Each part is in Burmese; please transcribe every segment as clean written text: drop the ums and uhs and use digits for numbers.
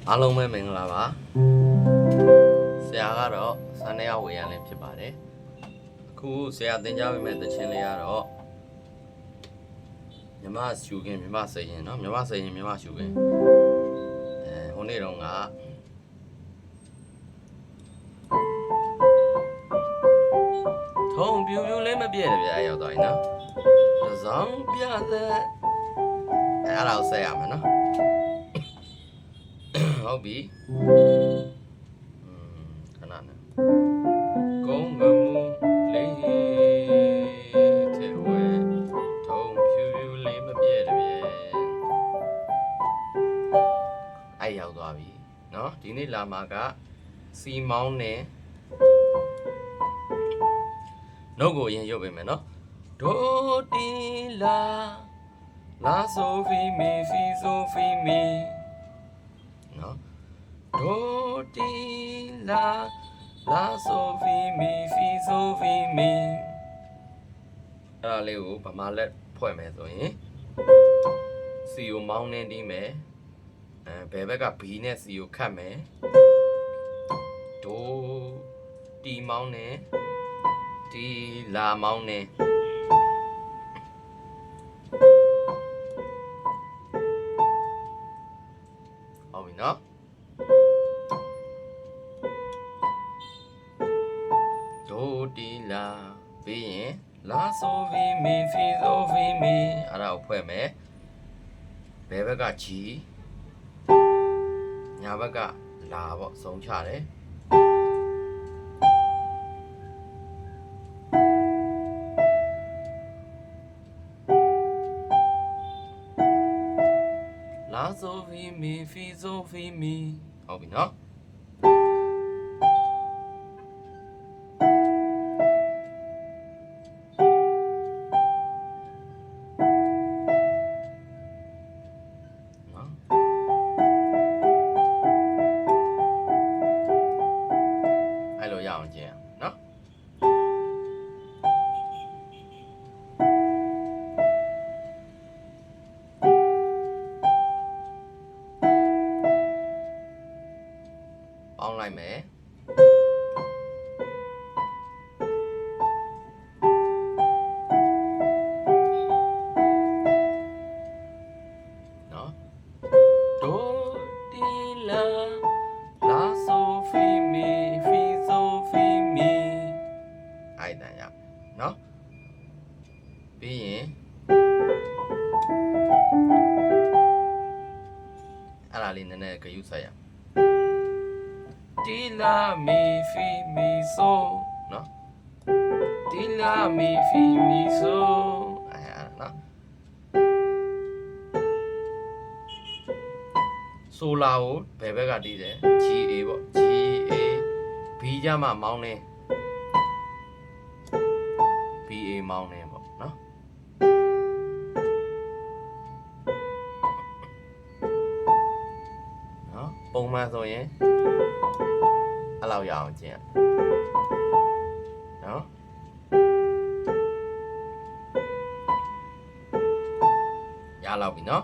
အားလုံးပဲမင်္ဂလာပါဆရာကတော့စန္ဒရဝေယံလည်းဖြစ်ပါတယ်အခုဆရာသင်ကြားပေးမယ့်သချင်းလေးကတော့မြမရှုခင်မြမစိတ်ရင်เนาะမြမစိတ်ရင်မြမရှုခင်ဟိုနေ့တုန်းကထုံပြူပြူလေးမပြည့်တယ်ဗျာရောက်သွားပြီနော်တစောင်းပြတဲ့အဲ့ဒါကိုဆက်ရမယ်နော်ဟုတ်ပြီခဏနဲ့ကုန်းငမှုလေးထဲဝဲထုံဖြူဖြူလေးမပြည့်တယ်ဗျအဲ့ရောက်သွားပြီเนาะဒီနေ့လာမှာကစီမောင်းနဲ့နှုတ်ကိုရင်ရုပ်ပေးမယ်เนาะဒိုတီလာဆိုဖီမီဖီဆိုဖီမီနော်ဒိုတီလာဆိုဖီမီဖီဆိုဖီမီအဲ့ဒါလေးကိုဗမာလက်ဖွဲ့မယ်ဆိုရင်စီကိုမောင်းနေတီးမယ်ဘယ်ဘက်က B နဲ့ C ကိုခတ်မယ်ဒိုတီမောင်းနေတီလာမောင်းနေဟုတ်ပြီနော်ဒိုတီလာပြီးရင်လာဆိုဖီမီဖီဆိုဖီမီအဲ့ဒါကိုဖွဲ့မယ်ဘယ်ဘက်က G ညာဘက်ကလာပေါ့ဆုံးချတယ်လာဆိုဖီမီဖီဆိုဖီမီဟုတ်ပြီနော်အဲ့လိုရအောင်ကျင်းနော်ပေါင်းလိုက်မယ်နော်ဒိုတီလာဆိုဖီမီဖီဆိုဖီမီအဲ့ဒါရနော်ပြီးရင်အဲ့ဒါလေးနည်းနည်းဂယုစိုက်ရတီလာမီဖီမီဆိုနော်တီလာမီဖီမီဆိုအဲ့နော်ဆိုလာကိုဘယ်ဘက်ကတီးတယ် GA ပေါ့ GA B ကြမှာမောင်းနေ BA မောင်းနေပေါ့နော်နော်ပုံမှန်ဆိုရင်အဲ့လောက်ရအောင်ကျင့်နော်ရလောက်ပြီနော်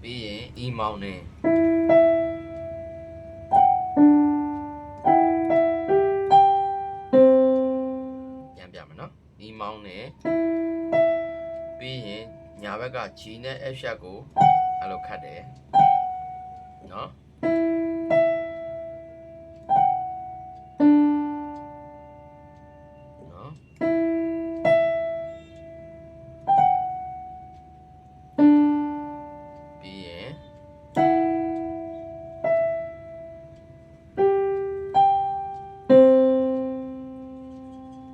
ပြီးရင် E မောင်းနေပြန်ပြမယ်နော် E မောင်းနေပြီးရင်ညာဘက်က G နဲ့ F ရှပ်ကိုအဲ့လိုခတ်တယ်နော်နော်ပြီးရင်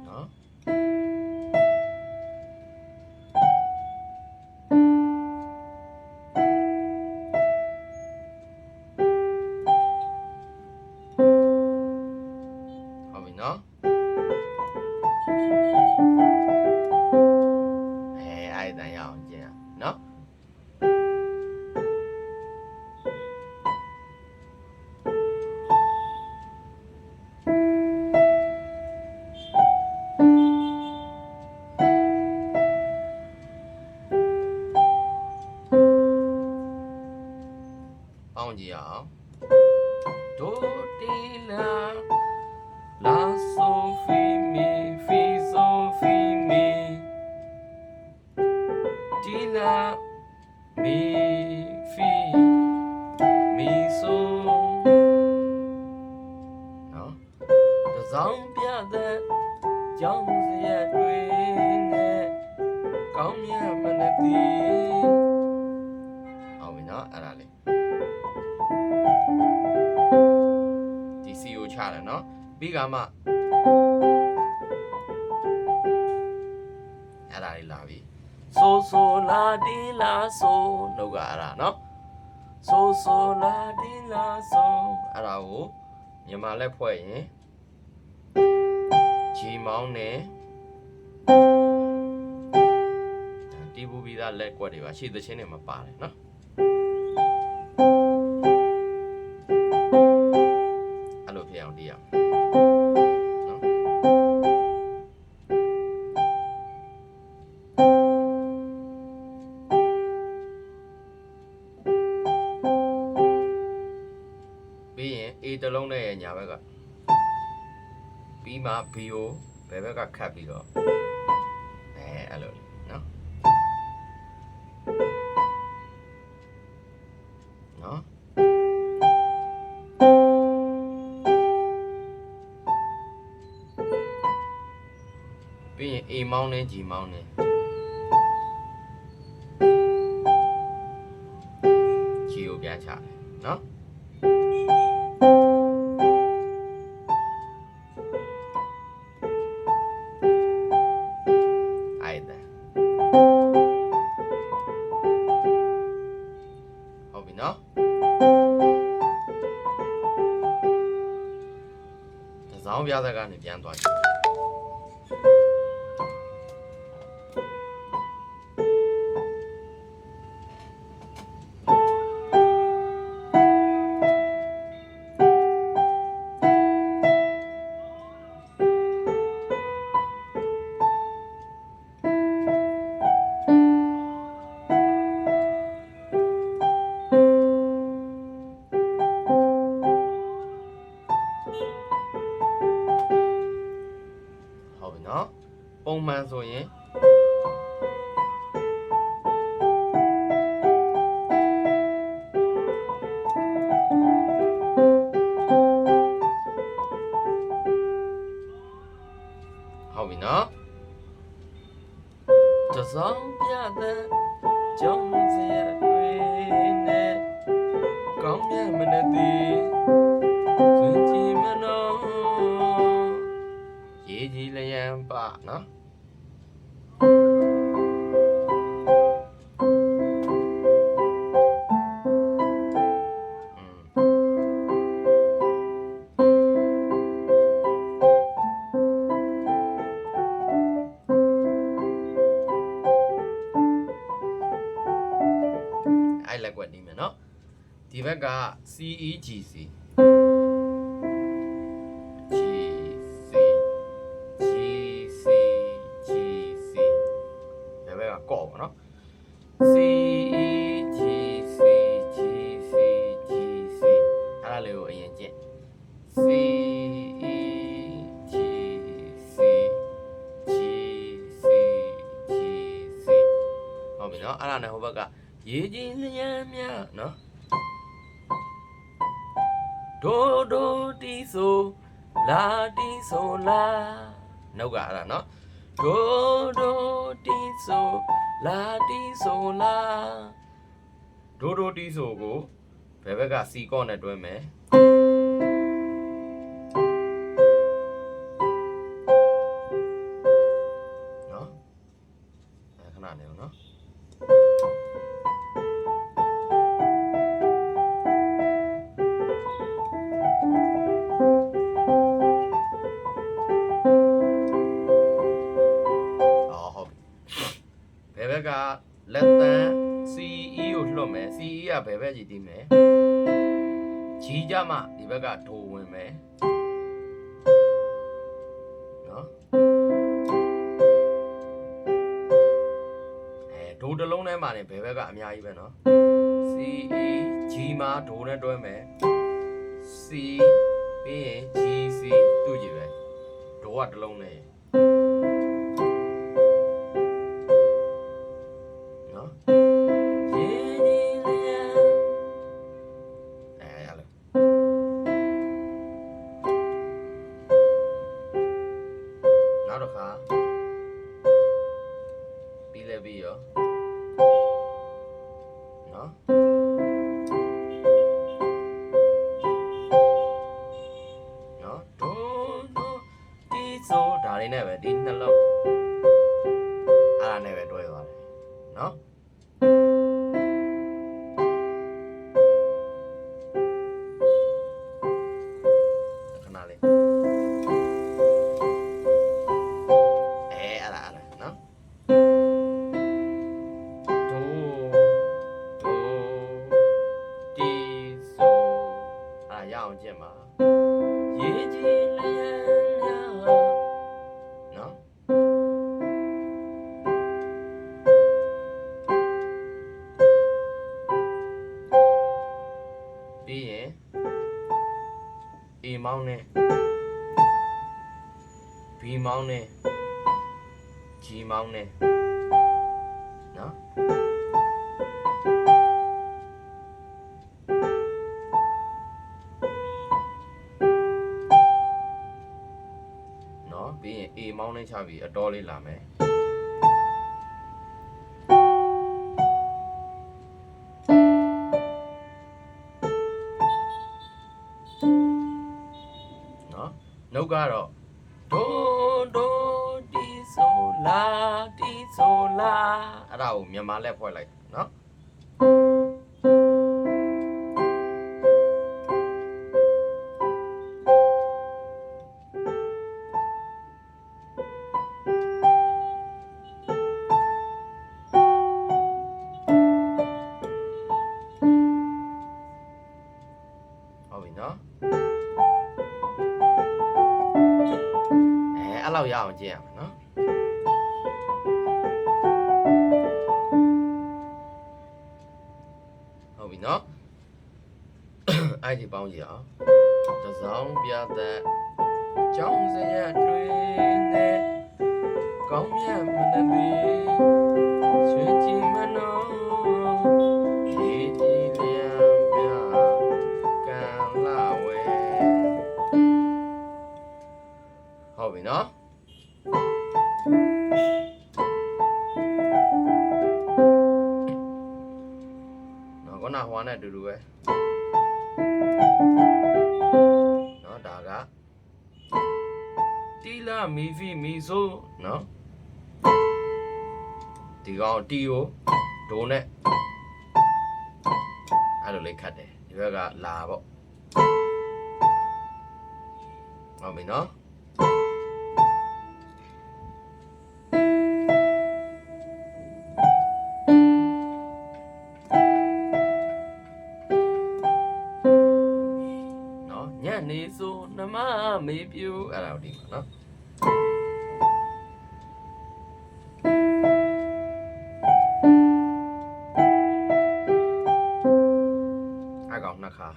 နော် အောင်ဒိုတီလာလာဆိုဖီမီဖီဆိုဖီမီတီလာမီဖီမီဆိုနော်တစောင်းပြတဲ့ကြောင်းစရတွေနဲ့ကောင်းမြတ်မနတိဟုတ်ပြီနော်အဲ့ဒါလေးဒီစီကိုချတယ်နော်ပြီးကမှအဲ့ဒါလေးလာပြီဆိုလာဒီလာဆိုနှုတ်ကအဲ့ဒါနော်ဆိုလာဒီလာဆိုအဲ့ဒါကိုမြန်မာလက်ဖွဲ့ရင်ဂျီမောင်းနဲ့တီးပူပြီးသားလက်ကွက်တွေပါရှေ့သချင်းတွေမှာပါတယ်နော်အဲ့လိုဖြစ်အောင်တီးရအောင်နော်ပြီးရင် A တစ်လုံးနဲ့ညာဘက်ကပြီးမှ B ကိုဘယ်ဘက်ကခတ်ပြီးတော့အဲ့လိုနော်နော်ပြီးရင် A မောင်းနဲ့ G မောင်းနဲ့G ကိုပြန်ချတယ်နော်နော်တစောင်းပြသက်ကနေပြန်သွားကြည့်နော်ပုံမှန်ဆိုရင်ဟုတ်ပြီနော်တစောင်းပြတဲ့ကြောင်းစရတွေနဲ့ကောင်းမြတ်မနတိသွင်ကြည်မနောရေကြီးလျံပါနော်အဲ့လက်ကွက်နေမယ်နော်ဒီဘက်က CEGCကော့ပါနော် C E G C G C G C အဲ့ဒါလေးကိုအရင်ကျင့် C E G C G C G C ဟုတ်ပြီနော်အဲ့ဒါနဲ့ဟိုဘက်ကရေကြီးလျံမြနော်ဒိုဒိုတီဆိုလာတီဆိုလာနောက်ကအဲ့ဒါနော်ဒိုဒိုတီဆိုလာတီဆိုလာဒိုဒိုတီဆိုကိုဘယ်ဘက်ကစီကော့နဲ့တွဲမယ်နော်ခဏနေအောင်နော်ကလက်တန်း CE ကိုလွှတ်မယ် CE ကဘယ်ဘက်ကြီးတည်မယ်ကြီးကြမှဒီဘက်ကဒိုဝင်မယ်နော်ဒိုတစ်လုံးထဲမှာနေဘယ်ဘက်ကအများကြီးပဲနော် C E G မှာဒိုနဲ့တွဲမယ် C ပြီးရင် G C တူကြည့်ပဲဒိုကတစ်လုံးနဲ့နော်ရလို့နောက်တစ်ခါပြီးလဲပြီးရောနော်ဒါလေးနဲ့ပဲဒီနှလုံးအားနဲ့ပဲတွဲသွားတယ်နော်ခဏလေးအဲ့ဒါနော်ဒိုတီဆိုရအောင်ကြည့်ပါရေကြီးလျက်နော်ပြီးရင် A မောင်းနဲ့ B မောင်းနဲ့ G မောင်းနဲ့နော်ပြီးရင် A မောင်းနဲ့ချပြီးအတော်လေးလာမယ်နော်နှုတ်ကတော့ဒိုတီဆိုလာအဲ့ဒါကိုမြန်မာလက်ဖွဲ့လိုက်နော်နော်အဲ့လောက်ရအောင်ကြည့်ရမယ်နော်ဟုတ်ပြီနော်အဲ့ဒီပေါင်းကြည့်အောင်တစောင်းပြတဲ့ကြောင်းစရတွေနဲ့ကောင်းမြတ်မနတိရွှေကြည်မနောရေကြည်လျံပြကံလာဝဲဟုတ်ပြီနော်နော်ခုနဟွာနဲ့အတူတူပဲနော်ဒါကတီလာမီဖီမီဆိုနော်ဒီကောင်တီကိုဒိုနဲ့အဲ့လိုလေးခတ်တယ်ဒီဘက်ကလာပေါ့ဟုတ်ပြီနော်ညနေဆိုနှမမေးပြူအဲ့ဒါဒီမှာနော်အဲ့ကောင်နှစ်ခါ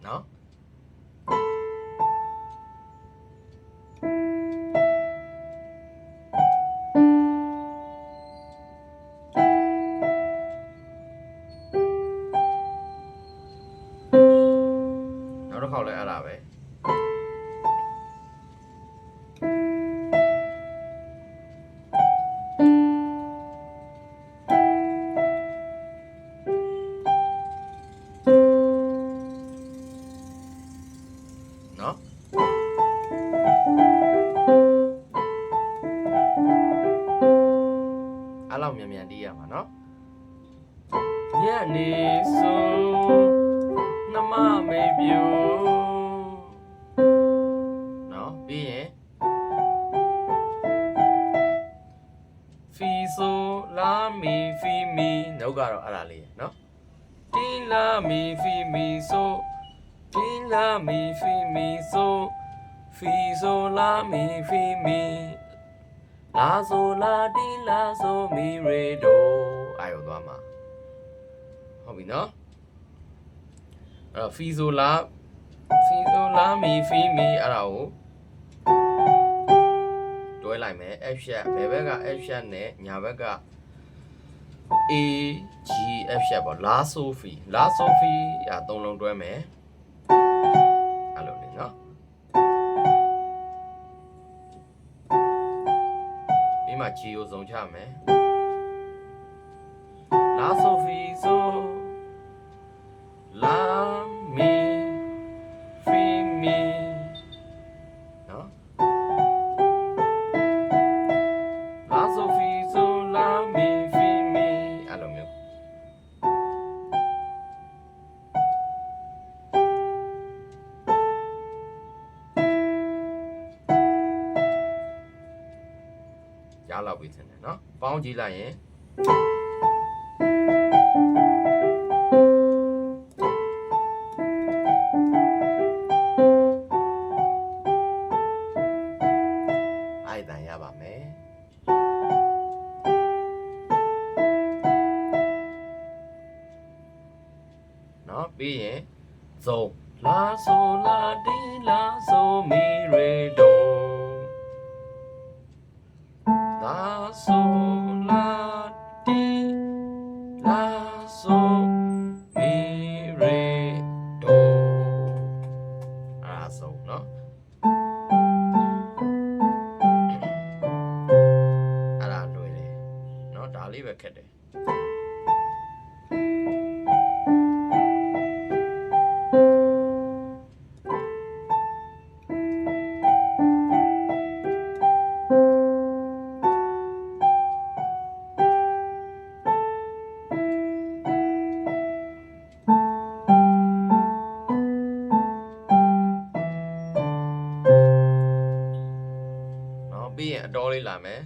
နော်နောက်တစ်ခေါက်လဲအဲ့ဒါပဲနော်အဲ့လောက်မြန်တီးရမှာနော်ညနေဆိုနှမမေးပြူနော်ပြီးရင်ဖီဆိုလာမီဖီမီနှုတ်ကတော့အဲ့ဒါလေးနော်တီလာမီဖီမီဆိုတီလာမီဖီမီဆိုဖီဆိုလာမီဖီမီ လာဆိုလာတီလာဆိုမီရေတိုအာရုံသွားမှာဟုတ်ပြီနော်အဲ့တော့ဖီဆိုလာမီဖီမီအဲ့ဒါကိုတွဲလိုက်မယ် F ရှက်ဘယ်ဘက်က F ရှက်နဲ့ညာဘက်က A G F ရှက်ပေါ့လာဆိုဖီအဲ့သုံးလုံးတွဲမယ်အဲ့လိုလေနော်ဒီမှာ G ကိုစုံချမယ်လာဆိုဖီဆိုလာမီဖီမီနော်လာဆိုဖီဆိုလာမီဖီမီအဲ့လိုမျိုးရလောက်ပြီထင်တယ်နော်ပေါင်းကြည့်လိုက်ရင်အဲ့တန်ရပါမယ်နော်ပြီးရင်ဇုံလာဆိုလာတီလာဆိုမီရေတိုလာဆိုလာတီလာဆိုမီရေတိုအဲ့ဆိုနော်အဲ့ဒါတွေ့တယ်နော်ဒါလေးပဲခက်တယ်ပြီးရင်အတော်လေးလာမယ်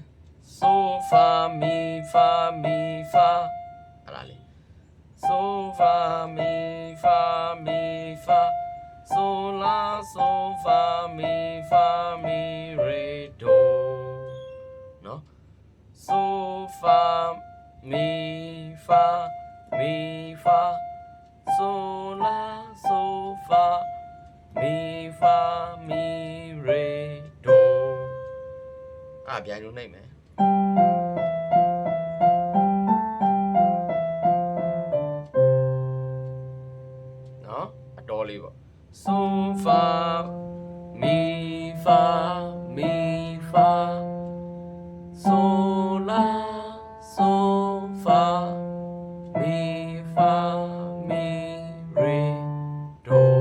ဆိုဖာမီဖာမီဖာအဲ့ဒါလေးဆိုဖာမီဖာမီဖာဆိုလာဆိုဖာမီဖာမီရေတိုနော်ဆိုဖာမီဖာမီဖာဆိုလာဆိုဖာမီဖာမီရေတိုပြိုင်လို့နှိပ်မယ်နော်အတော်လေးပေါ့ဆိုဖာမီဖာမီဖာဆိုလာဆိုဖာမီဖာမီရေတို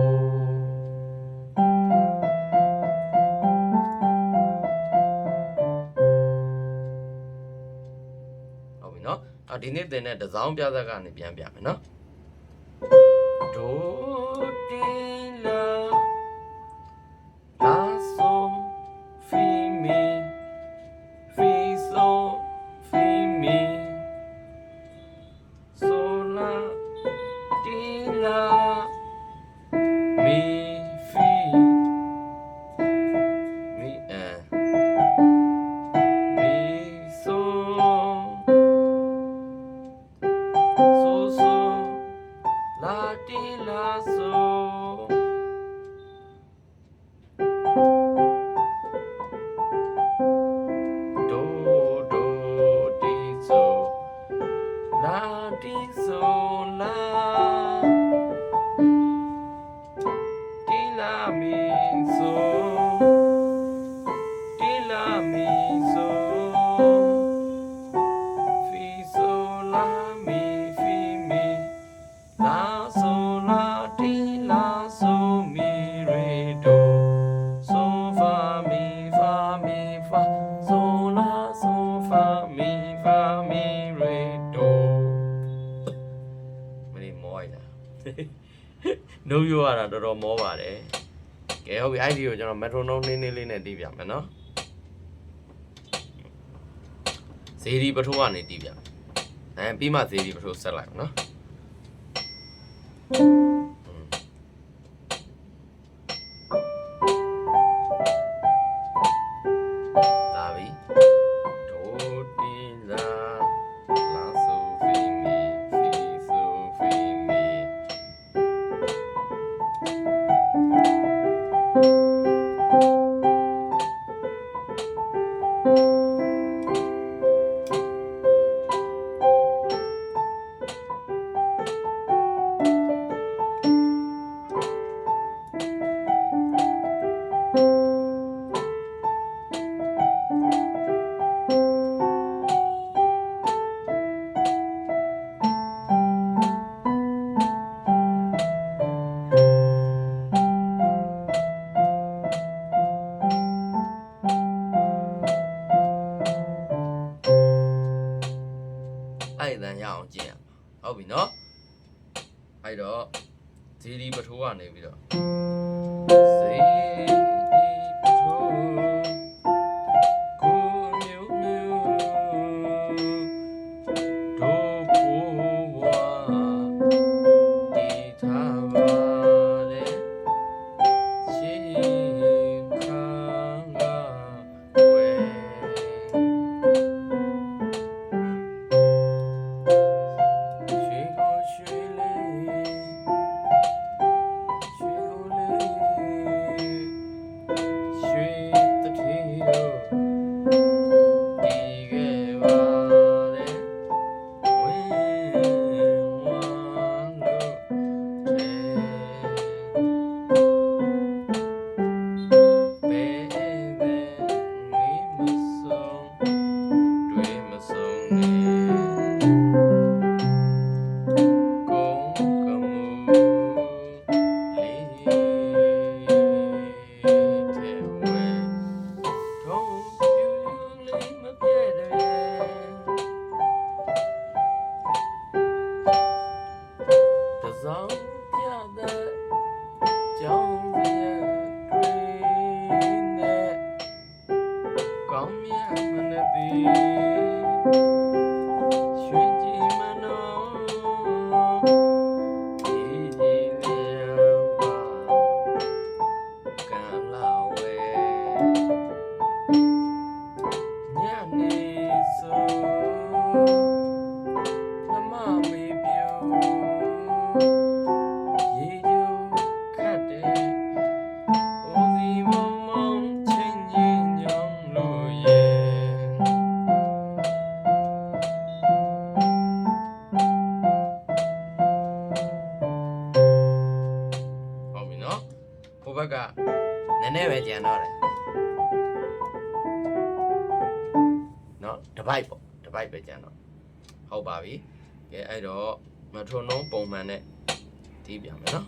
ဒီနေ့သင်တဲ့တစောင်းပြသက်ကနေပြန်ပြမယ်နော်ဒိုတီလာလာဆိုဖီမီဖီဆိုဖီမီဆိုလာတီလာမီဖီမီမီဆိုလာတီလာဆိုဒိုတီဆိုလာတီဆိုလာတီလာမီဆိုတီလာမီဆိုဖီဆိုလာမီဖီမီလာဆိုလာတီလာဆိုမီရေတိုဆိုဖာမီဖာမီဖာဆိုလာဆိုဖာမီဖာမီရေတိုမင်းမောရတာနှုတ်ရတာတော်တော်မောပါတယ်ကဲဟုတ်ပြီအဲ့ဒီကိုကျွန်တော်မက်ထရိုနိုးနည်းလေးနဲ့တီးပြမယ်နော်ဇေဒီပထိုးကနေတီးပြပြီးမှဇေဒီပထိုးဆက်လိုက်နော်လာပြီ ဒီပထိုးကနေပြီးတော့စေဒီပထိုးကိုမျိုးမျိုးဒို့ကိုဝါဒီထားပါလေချင်းခံကဝဲဘက်ကနည်းနည်းပဲကြံတော့တယ်เนาะတစ်ပိုက်ပေါ့တစ်ပိုက်ပဲကြံတော့ဟုတ်ပါပြီကဲအဲ့တော့မထုံလုံးပုံမှန်နဲ့တီးပြမယ်เนาะ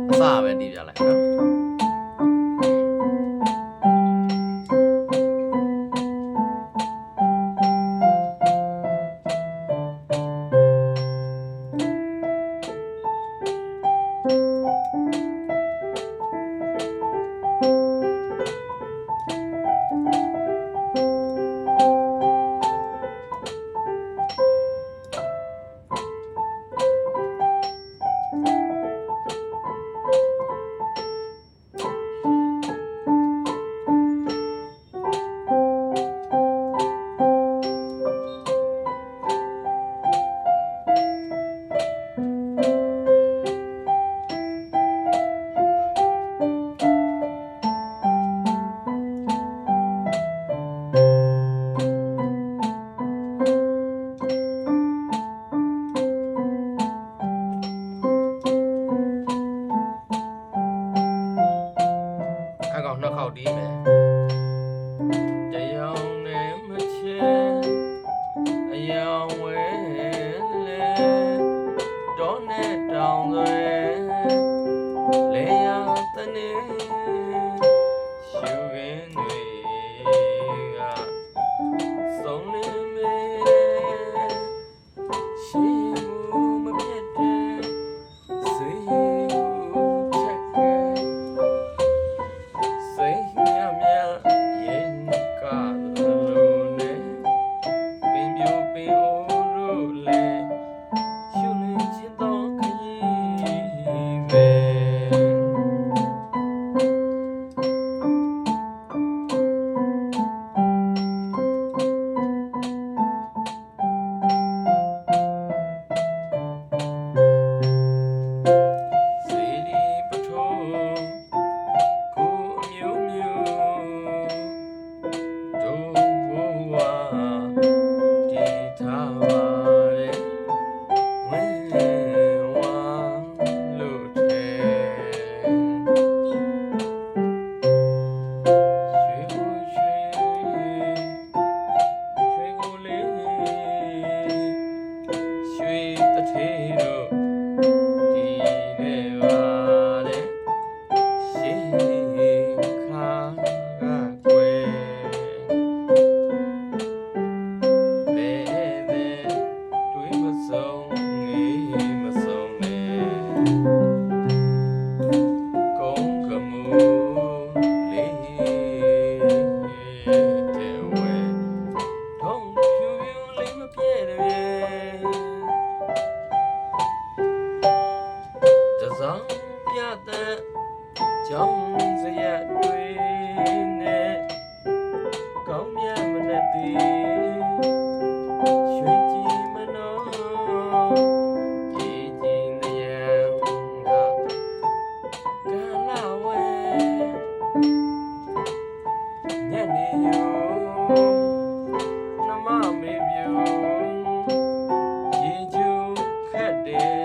အစပဲတီးပြလိုက်เนาะ နေယူနမမေပြူရေကျူခက်တယ်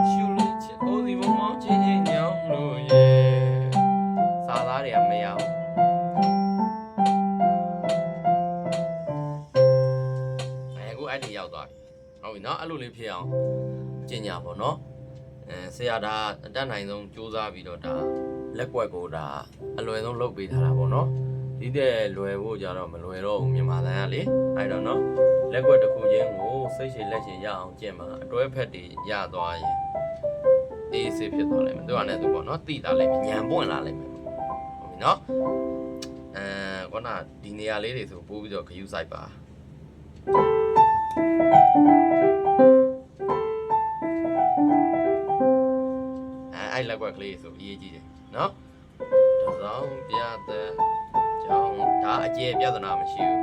ရှူလေးချအိုးဒီမောင်းချင်းချင်းညောင်းလို့ရဲ့စာသားတွေကမရဘူးအခုအဲ့ဒီရောက်သွားပြီဟုတ်ပြီနော်အဲ့လိုလေးဖြစ်အောင်ကျင့်ကြပါတော့ဆရာဒါအတတ်နိုင်ဆုံးစူးစမ်းပြီးတော့ဒါလက်ကွက်ကိုဒါအလွယ်ဆုံးလုပ်ပေးထားတာပေါ့နော်ဒီတဲ့လွယ်ဖို့ကြတော့မလွယ်တော့ဘူးမြန်မာတန်ကလေအဲ့တော့နော်လက်ကွက်တစ်ခုချင်းကိုစိတ်ရှည်လက်ရှည်ရအောင်ကျင့်ပါအတွဲဖက်တွေရသွားရင်အေးဆေးဖြစ်သွားလိမ့်မယ်သူကလည်းသူပေါ့နော်တိလာလိမ့်မယ်ညံပွင့်လာလိမ့်မယ်ဟုတ်ပြီနော်ခုနဒီနေရာလေးတွေဆိုပို့ပြီးတော့ခယူးဆိုင်ပါအဲ့လက်ကွက်ကလေးဆိုအရေးကြီးတယ်နော်တစောင်းပြတဲ့ကြောင်းဒါအကျယ်ပြဿနာမရှိဘူး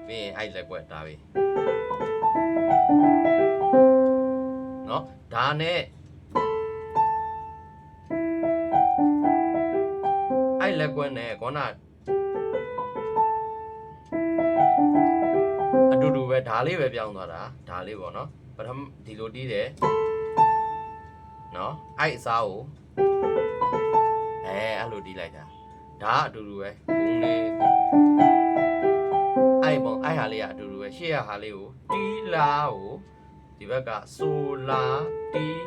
ပြီးရင်အဲ့လက်ကွက်ဒါပဲနော်ဒါနဲ့အဲ့လက်ကွက်နဲ့ခေါနာအတူတူပဲဒါလေးပဲပြောင်းသွားတာဒါလေးပေါ့နော်ပထမဒီလိုတီးတယ်နော်အဲ့အစားကိုအဲ့လိုတီးလိုက်တာဒါအတူတူပဲဘုံလေးအဲ့ပေါ့အဲ့ဟာလေးကအတူတူပဲရှေ့ဟာလေးကိုတီးလာကိုဒီဘက်ကဆိုလာတီး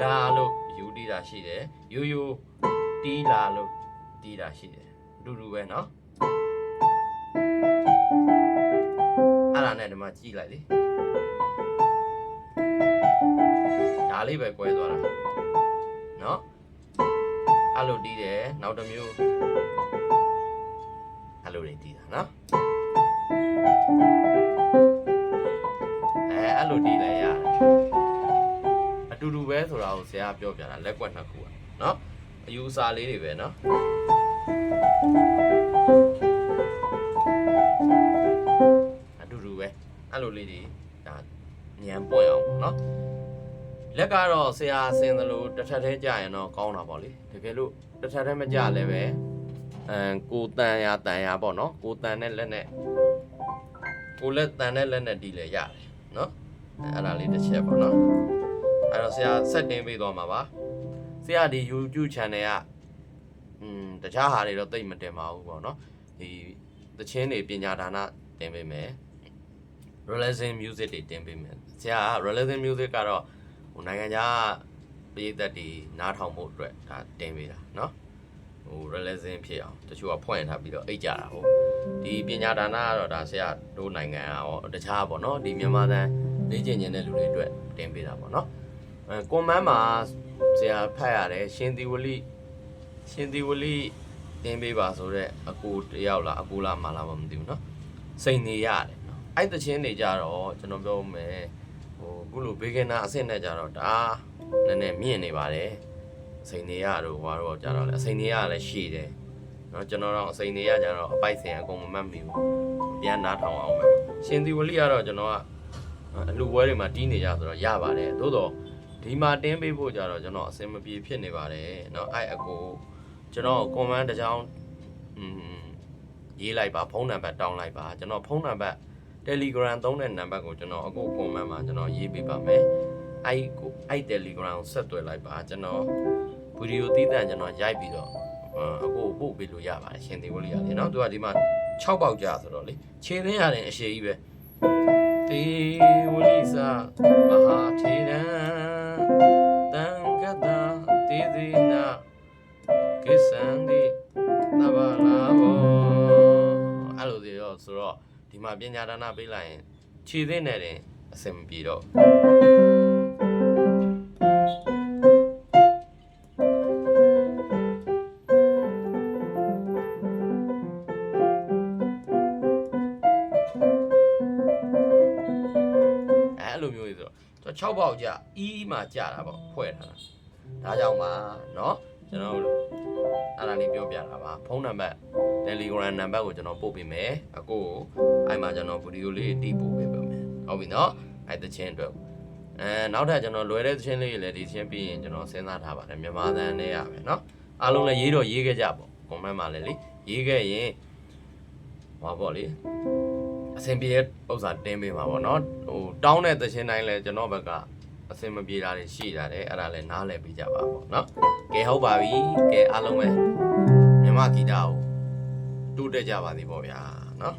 လာလို့ယူတီးတာရှိတယ်ယူယူတီးလာလို့တီးတာရှိတယ်အတူတူပဲနော်အဲ့ဒါနဲ့ဒီမှာကြည့်လိုက်လေဒါလေးပဲကွဲသွားတာနော်အဲ့လိုတီးတယ်နောက်တစ်မျိုးအဲ့လိုတွေတီးတာနော်အဲ့လိုတီးလိုက်ရတယ်အတူတူပဲဆိုတာကိုဆရာပြောပြတာလက်ကွက်နှစ်ခုอ่ะနော်အယူအဆလေးတွေပဲနော်အတူတူပဲအဲ့လိုလေးတွေဒါညံပွင့်အောင်နော်လက်ကတော့ဆရာဆင်သလိုတစ်ထပ်သေးကြရင်တော့ကောင်းတာပေါ့လေတကယ်လို့တစ်ထပ်သေးမကြလည်းပဲကိုတန်ရပေါ့နော်ကိုတန်နဲ့လက်နဲ့ကိုလက်တန်နဲ့လက်နဲ့တီးလဲရတယ်နော်အဲ့ဒါလေးတစ်ချက်ပေါ့နော်အဲ့တော့ဆရာဆက်တင်ပေးသွားမှာပါဆရာဒီ YouTube channel ကတခြားဟာတွေတော့သိမတင်ပါဘူးပေါ့နော်ဒီသချင်းတွေပညာဒါနတင်ပေးမယ် Realism music တွေတင်ပေးမယ်ဆရာက Realism music ကတော့ဟိုနိုင်ငံခြားပြည်သက်တွေနားထောင်ဖို့အတွက်ဒါတင်ပေးတာเนาะဟို realism ဖြစ်အောင်တချို့ကဖွင့်ထားပြီးတော့အိတ်ကြတာဟုတ်ဒီပညာဒါနကတော့ဒါဆရာတို့နိုင်ငံရောတခြားပေါ့เนาะဒီမြန်မာသံလေ့ကျင့်နေတဲ့လူတွေအတွက်တင်ပေးတာပေါ့เนาะကွန်မန်းမှာဆရာဖတ်ရတယ်ရှင်သီဝလိတင်ပေးပါဆိုတော့အကူတယောက်လားအကူလားမလားမသိဘူးเนาะစိန်နေရတယ်เนาะအဲ့တချင်းတွေကြတော့ကျွန်တော်ပြောမယ်ခုလိုဘေးကနာအဆင့်နဲ့ကြတော့ဒါနည်းနည်းမြင့်နေပါတယ်အစိန်နေရတော့ဟွာတော့ကြတော့လေအစိန်နေရလည်းရှိတယ်เนาะကျွန်တော်တော့အစိန်နေရကြတော့အပိုက်စင်အကုန်မမှတ်မိဘူးပြန်နားထောင်အောင်ပဲရှင်သီဝလိကတော့ကျွန်တော်ကအလူပွဲတွေမှာတီးနေကြဆိုတော့ရပါတယ်သို့တော့ဒီမှာတင်းပေးဖို့ကြတော့ကျွန်တော်အစင်မပြေဖြစ်နေပါတယ်เนาะအဲ့အကိုကျွန်တော်ကွန်မန်းတစ်ချောင်းရေးလိုက်ပါဖုန်းနံပါတ်တောင်းလိုက်ပါကျွန်တော်ဖုန်းနံပါတ်Telegram သုံးတဲ့နံပါတ်ကိုကျွန်တော်အခု comment မှာကျွန်တော်ရေးပေးပါမယ်အဲ့ Telegram ကိုဆက်သွယ်လိုက်ပါကျွန်တော်ဗီဒီယိုသီးသန့်ကျွန်တော်ရိုက်ပြီးတော့အခုပို့ပေးလို့ရပါတယ်ရှင်သီဝလိရတယ်เนาะသူကဒီမှာ6ပေါက်ကြာဆိုတော့လေခြေသိမ်းရတယ်အရှိကြီးပဲသီဝလိစာမဟာထေရံတံကတတေဇိနာကိစ္ဆန္တိသဗ္ဗလာဘောအဲ့လိုတွေရောဆိုတော့ဒီမှာပညာဒါနပေးလိုက်ရင်ခြေသိမ်းနေတယ်အဆင်မပြေတော့အဲ့လိုမျိုးကြီးဆိုတော့6ပေါက်ကြာအီးမှာကြာတာပေါ့ဖွဲ့ထားတာဒါကြောင့်ပါเนาะကျွန်တော်အဲ့ဒါလေးပြောပြတာပါဖုန်းနံပါတ် Telegram နံပါတ်ကိုကျွန်တော်ပို့ပေးမယ်အကိုအဲ့မှာကျွန်တော်ဗီဒီယိုလေးတီးပို့ပေးပါမယ်ဟုတ်ပြီเนาะအဲ့တချင်းအတွက်နောက်ထပ်ကျွန်တော်လွယ်တဲ့တချင်းလေးတွေလည်းဒီချင်းပြီးရင်ကျွန်တော်စဉ်းစားထားပါတယ်မြန်မာသံနဲ့ရပဲเนาะအားလုံးလည်းရေးတော့ရေးခဲ့ကြပေါ့ကွန်မန့်မှာလည်းလေရေးခဲ့ရင် ဟောပေါ့လေအဆင်ပြေဥစ္စာတင်းပေးမှာပေါ့နော်ဟိုတောင်းတဲ့သချင်းတိုင်းလဲကျွန်တော်ဘက်ကအဆင်မပြေတာတွေရှိတာတယ်အဲ့ဒါလဲနားလည်ပြီးကြပါပေါ့နော်ကဲဟုတ်ပါပြီကဲအားလုံးပဲမြမဂီတကိုတူးတက်ကြပါသည်ပေါ့ဗျာနော်